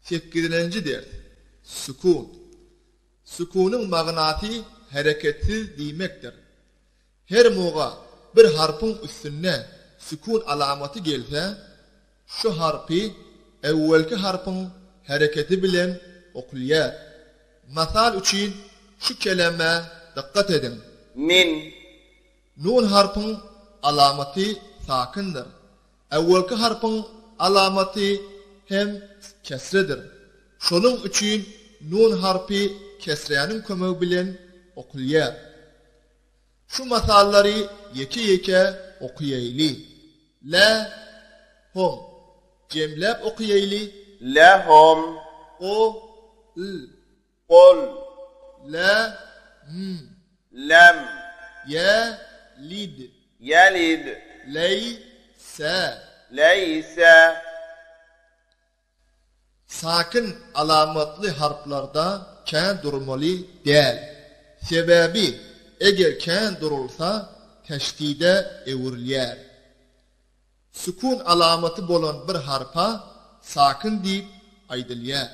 8-nji ders. Sükun. Sükunun magnatı hareketsiz diýmekdir. Her moga bir harpyň üstünde sükun alamatı gelse, şu harpy evvelki harpyň hareketi bilen okulýar. Masal üçin şu kelime dikkat edin. Min. Nun harpyň alamatı sakındır. Evvelki harpyň alamatı hem kesredir. Şonuň üçin nun harpy kesreýanyň kömegi bilen okulýar. Şu masallary ýeke-ýeke okuýaýly. La hum cemlep okuýaýly. Lahum. O l Qul. la Lam. ya lid Yalid. leysa. Laysa. Sakın alamatlı harflarda kän durmaly däl. Sebebi eger kän durulsa teşdide ewirilýär. Sükun alamatı bolan bir harpa sakın diýip aýdylýar.